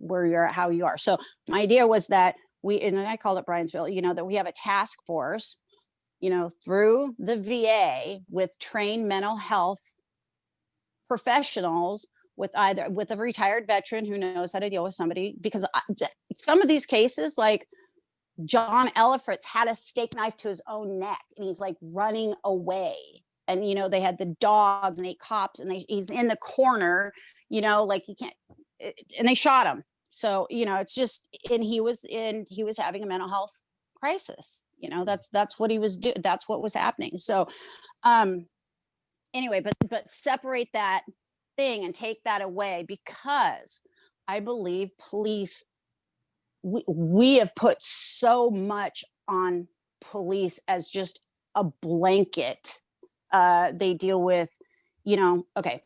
where you're at, how you are. So my idea was that and I called it Bryansville, that we have a task force, through the VA with trained mental health professionals, with a retired veteran who knows how to deal with somebody, because some of these cases, like John Ellifritz had a steak knife to his own neck and he's like running away. And, they had the dogs and 8 cops and he's in the corner, like he can't, and they shot him. So, it's just, and he was having a mental health crisis. That's what he was doing. That's what was happening. So, anyway, but separate that thing and take that away, because I believe police, we have put so much on police as just a blanket. They deal with, okay,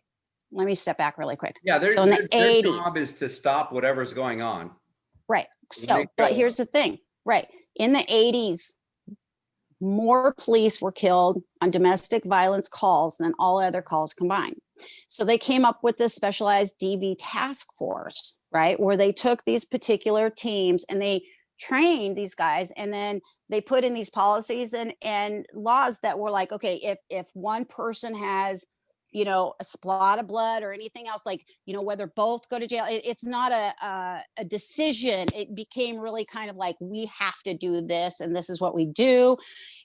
let me step back really quick.
Yeah,
so in the
their
80s,
job is to stop whatever's going on.
Right. So, but here's the thing, right? In the 80s, more police were killed on domestic violence calls than all other calls combined. So they came up with this specialized DV task force, right? Where they took these particular teams and they trained these guys, and then they put in these policies and laws that were like, okay, if one person has, a spot of blood or anything else, like, whether both go to jail, it's not a decision. It became really kind of like, we have to do this and this is what we do,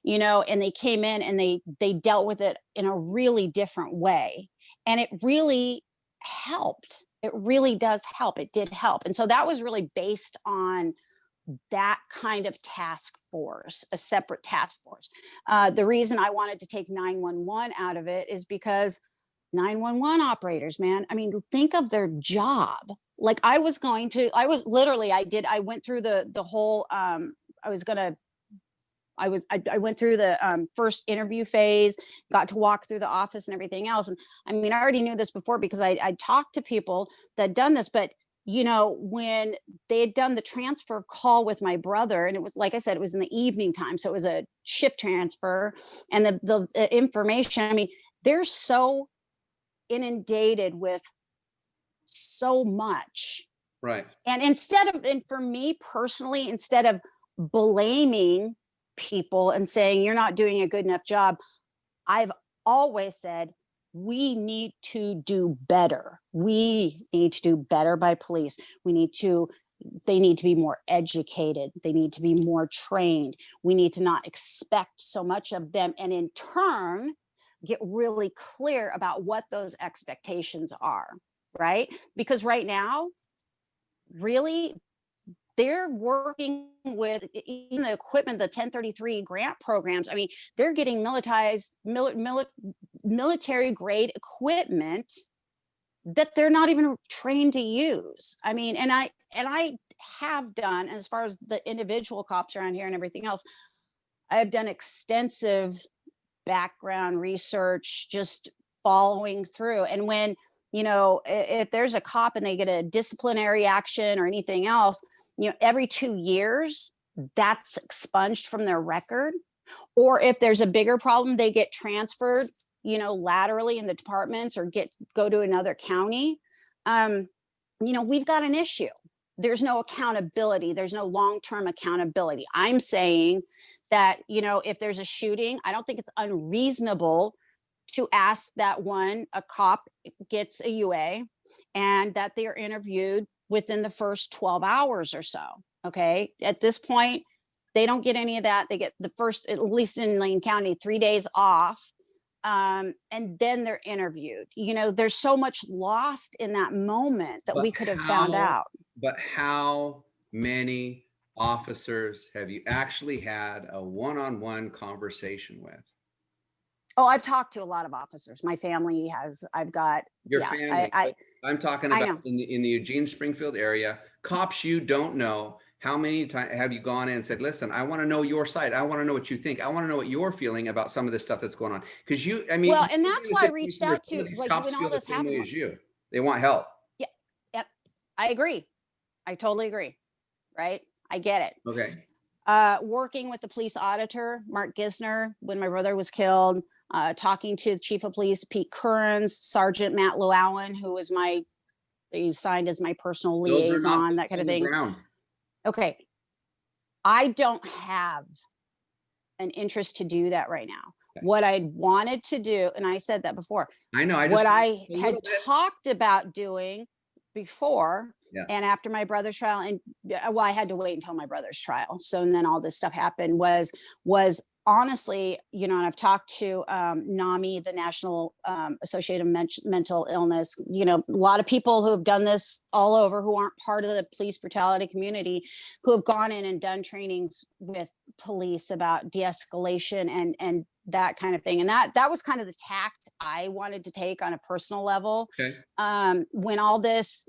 and they came in and they dealt with it in a really different way. And it really helped. It really does help. It did help. And so that was really based on that kind of task force, a separate task force. The reason I wanted to take 911 out of it is because 911 operators, man, I mean, think of their job. Like I went through the whole, I went through the first interview phase, got to walk through the office and everything else. And I mean, I already knew this before because I talked to people that had done this, but when they had done the transfer call with my brother, and it was, like I said, it was in the evening time. So it was a shift transfer, and the information, I mean, they're so inundated with so much.
Right.
And for me personally, instead of blaming people and saying you're not doing a good enough job, I've always said we need to do better. We need to do better by police. They need to be more educated. They need to be more trained. We need to not expect so much of them, and in turn get really clear about what those expectations are, right? Because right now, really, they're working with even the equipment, the 1033 grant programs. I mean, they're getting military grade equipment that they're not even trained to use. I mean, and I have done, as far as the individual cops around here and everything else, I have done extensive background research, just following through. And when, if there's a cop and they get a disciplinary action or anything else, every 2 years, that's expunged from their record. Or if there's a bigger problem, they get transferred, laterally in the departments, or go to another county. We've got an issue. There's no accountability. There's no long-term accountability. I'm saying that, if there's a shooting, I don't think it's unreasonable to ask that a cop gets a UA and that they are interviewed within the first 12 hours or so. Okay. At this point, they don't get any of that. They get the first, at least in Lane County, 3 days off. And then they're interviewed. There's so much lost in that moment that we could have found out.
But how many officers have you actually had a one-on-one conversation with?
Oh, I've talked to a lot of officers. My family has. I've got
your family. I'm talking about in the Eugene Springfield area, cops you don't know. How many times have you gone in and said, listen, I want to know your side. I want to know what you think. I want to know what you're feeling about some of this stuff that's going on. Because well,
and that's why I reached out to, like,
cops
when all this happened.
As you. They want help.
Yeah, I agree. I totally agree. Right. I get it.
Okay.
Working with the police auditor, Mark Gisner, when my brother was killed, talking to the chief of police, Pete Currens, Sergeant Matt Llewellyn, who was he signed as my personal liaison, that kind of thing. Okay. I don't have an interest to do that right now.
Okay.
What I wanted to do, and I said that before,
I know.
what I
a
had
little bit.
talked about doing before
Yeah.
and after my brother's trial, and well, I had to wait until my brother's trial. So, and then all this stuff happened was honestly, you know, and I've talked to NAMI, the National Association of Mental Illness, you know, a lot of people who have done this all over, who aren't part of the police brutality community, who have gone in and done trainings with police about de-escalation and that kind of thing. And that was kind of the tact I wanted to take on a personal level.
Okay.
When all this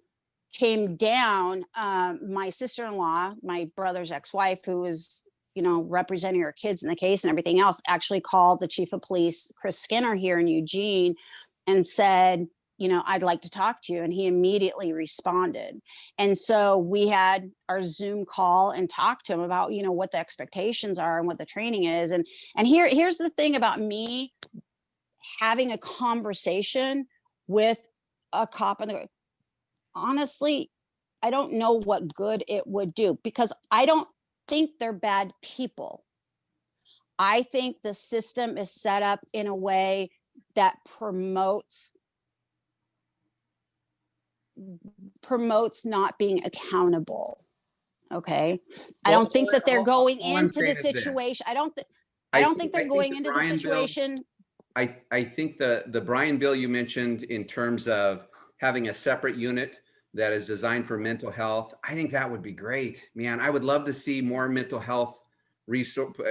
came down, my sister-in-law, my brother's ex-wife, who was, you know, representing her kids in the case and everything else, actually called the chief of police, Chris Skinner, here in Eugene, and said, you know, I'd like to talk to you. And he immediately responded. And so we had our Zoom call and talked to him about, you know, what the expectations are and what the training is. And here's the thing about me having a conversation with a cop, and honestly, I don't know what good it would do, because I don't think they're bad people. I think the system is set up in a way that promotes not being accountable. Okay. I don't think that they're going into the situation. I don't think they're going into the situation.
I think the Bryan bill you mentioned, in terms of having a separate unit that is designed for mental health, I think that would be great, man. I would love to see more mental health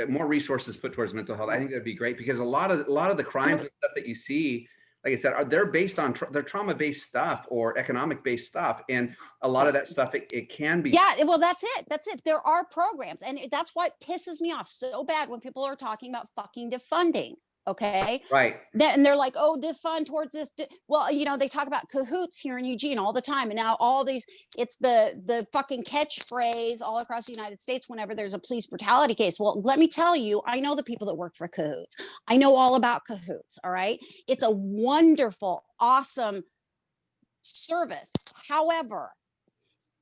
more resources put towards mental health. I think that'd be great, because a lot of the crimes and stuff that you see, like I said, they're based on they're trauma-based stuff or economic-based stuff, and a lot of that stuff it can be.
Yeah, well, that's it. There are programs, and that's why it pisses me off so bad when people are talking about fucking defunding. Okay.
Right.
And they're like, oh, defund towards this. Well, you know, they talk about cahoots here in Eugene all the time. And now all these, it's the fucking catchphrase all across the United States whenever there's a police brutality case. Well, let me tell you, I know the people that work for cahoots. I know all about cahoots. All right. It's a wonderful, awesome service. However,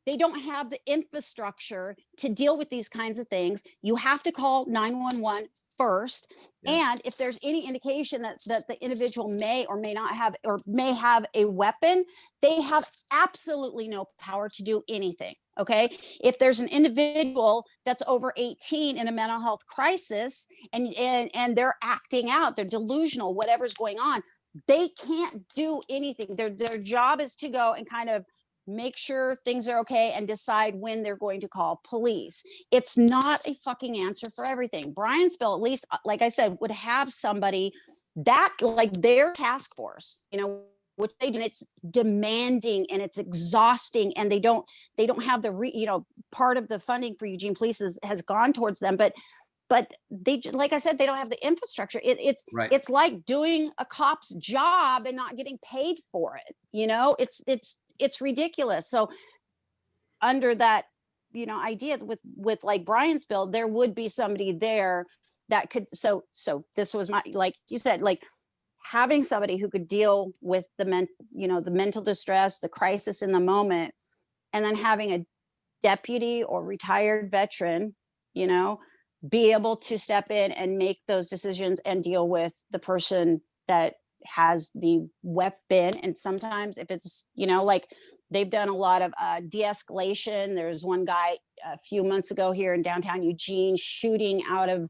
they don't have the infrastructure to deal with these kinds of things. You have to call 911 first. Yeah. And if there's any indication that the individual may or may not have, or may have a weapon, they have absolutely no power to do anything. Okay. If there's an individual that's over 18 in a mental health crisis and they're acting out, they're delusional, whatever's going on, they can't do anything. Their job is to go and kind of make sure things are okay and decide when they're going to call police. It's not a fucking answer for everything. Bryan's bill, at least, like I said, would have somebody that, like, their task force, you know, which they do. It's demanding and it's exhausting, and they don't have the part of the funding for Eugene Police has gone towards them, but they, like I said, they don't have the infrastructure. It's right. It's like doing a cop's job and not getting paid for it. You know, it's ridiculous. So under that, you know, idea with like Bryan's bill, there would be somebody there that could, so this was my, like you said, like having somebody who could deal with the mental distress, the crisis in the moment, and then having a deputy or retired veteran, you know, be able to step in and make those decisions and deal with the person that has the weapon. And sometimes if it's, you know, like they've done a lot of de-escalation. There's one guy a few months ago here in downtown Eugene shooting out of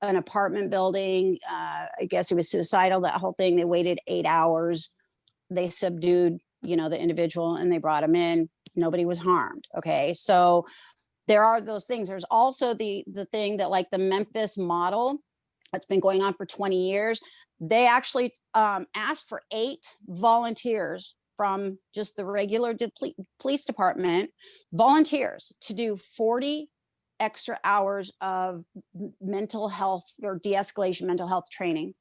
an apartment building. I guess he was suicidal, that whole thing. They waited 8 hours. They subdued, you know, the individual, and they brought him in. Nobody was harmed. Okay. So there are those things. There's also the thing that, like, the Memphis model that's been going on for 20 years. They actually asked for 8 volunteers from just the regular police department, volunteers to do 40 extra hours of mental health or de-escalation mental health training.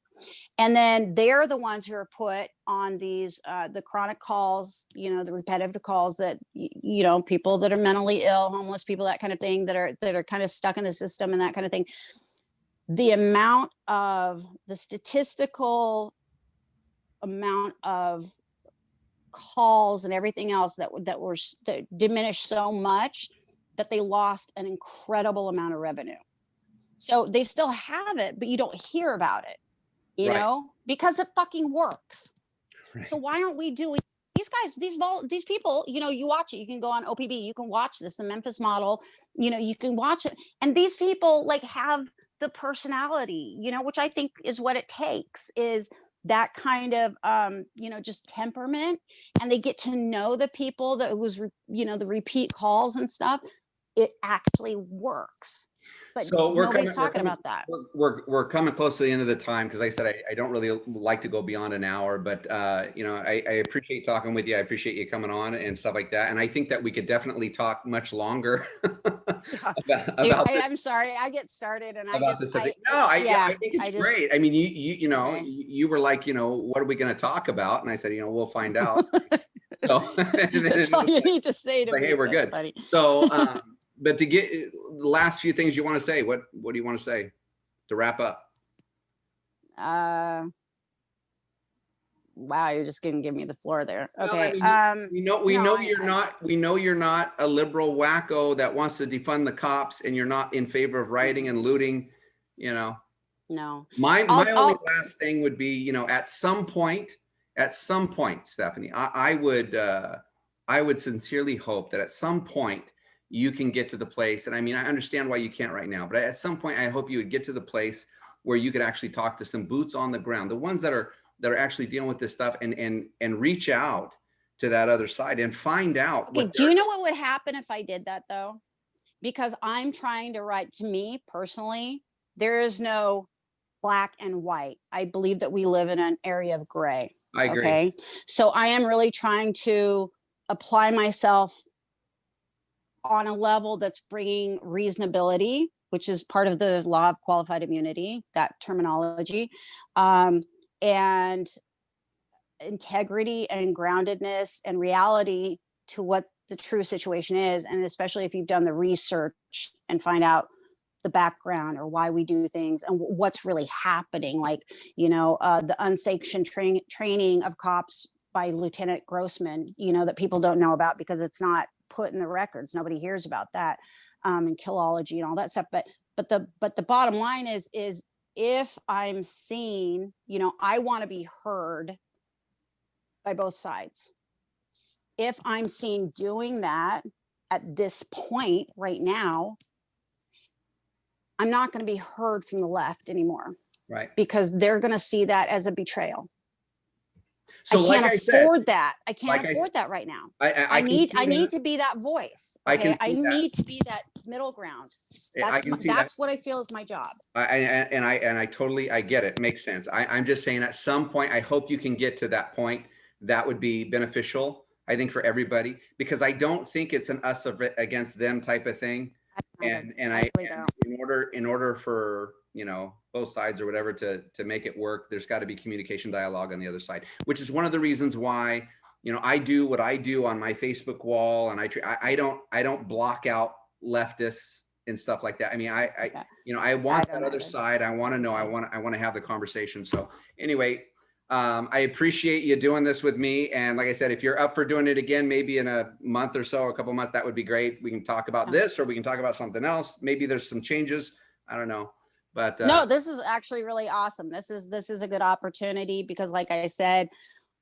And then they're the ones who are put on these, the chronic calls, you know, the repetitive calls that, you know, people that are mentally ill, homeless people, that kind of thing, that are kind of stuck in the system and that kind of thing. The amount of the statistical amount of calls and everything else that diminished so much that they lost an incredible amount of revenue. So they still have it, but you don't hear about it, you
Right.
know, because it fucking works.
Right.
So why aren't we doing these guys, these people, you know, you watch it, you can go on OPB, you can watch this, the Memphis Model, you know, you can watch it. And these people like have the personality, you know, which I think is what it takes, is that kind of, you know, just temperament. And they get to know the people that was, you know, the repeat calls and stuff. It actually works. But
So
nobody's talking about that.
We're coming close to the end of the time, because like I said, I don't really like to go beyond an hour, but you know, I appreciate talking with you. I appreciate you coming on and stuff like that. And I think that we could definitely talk much longer about this.
I'm sorry, I get started and I
think it's great. I mean, you know,
okay.
you were like, you know, what are we going to talk about? And I said, you know, we'll find out. So
That's all you need to say to
like,
me.
hey, we're
That's
good.
funny.
So, but to get the last few things you want to say, what do you want to say to wrap up?
Wow, you're just gonna give me the floor there. Okay.
No, I mean, we know you're not a liberal wacko that wants to defund the cops, and you're not in favor of rioting and looting, you know.
No.
My only last thing would be, you know, at some point, Stephanie, I would sincerely hope that at some point you can get to the place, and I mean, I understand why you can't right now, but at some point I hope you would get to the place where you could actually talk to some boots on the ground, the ones that are actually dealing with this stuff, and reach out to that other side and find out.
Okay, do you know what would happen if I did that though? Because I'm trying to write, to me personally, there is no black and white. I believe that we live in an area of gray.
I agree.
Okay. So I am really trying to apply myself on a level that's bringing reasonability, which is part of the law of qualified immunity, that terminology, and integrity and groundedness and reality to what the true situation is. And especially if you've done the research and find out the background or why we do things and what's really happening. Like, you know, the unsanctioned training of cops by Lieutenant Grossman, you know, that people don't know about because it's not put in the records. Nobody hears about that, and killology and all that stuff. But the bottom line is if I'm seen, you know, I want to be heard by both sides. If I'm seen doing that at this point right now, I'm not going to be heard from the left anymore.
Right.
Because they're going to see that as a betrayal.
So
I can't afford that. I can't afford that right now. I need to be that voice. Okay. I need to be that middle ground. That's what I feel is my job.
I totally get it. Makes sense. I'm just saying at some point, I hope you can get to that point. That would be beneficial, I think, for everybody, because I don't think it's an us against them type of thing. And in order for, you know, both sides or whatever to make it work, there's got to be communication dialogue on the other side, which is one of the reasons why, you know, I do what I do on my Facebook wall, and I don't block out leftists and stuff like that. I mean, you know, I want that other side. I want to know. I want to have the conversation. So anyway, I appreciate you doing this with me. And like I said, if you're up for doing it again, maybe in a month or so, a couple months, that would be great. We can talk about this, or we can talk about something else. Maybe there's some changes. I don't know. But
no, this is actually really awesome. This is a good opportunity because, like I said,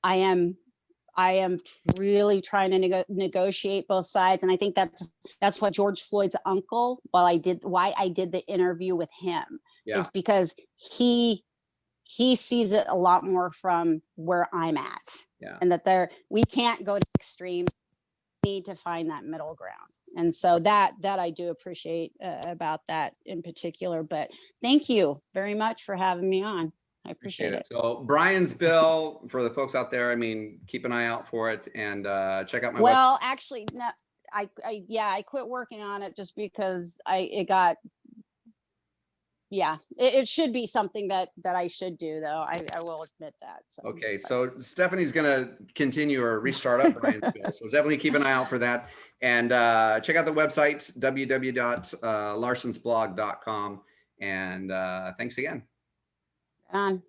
I am really trying to negotiate both sides. And I think that's what George Floyd's uncle, why I did the interview with him, is because he sees it a lot more from where I'm at, and that we can't go to extreme. We need to find that middle ground. And so that I do appreciate about that in particular. But thank you very much for having me on. I appreciate it.
So Brian's bill, for the folks out there, I mean, keep an eye out for it, and check out my
website. Actually, no, I quit working on it just because it should be something that I should do, though. I will admit that. So.
Okay, so Stephanie's going to continue or restart up Brian's bill. So definitely keep an eye out for that. And check out the website, www.larsonsblog.com. And thanks again.
On.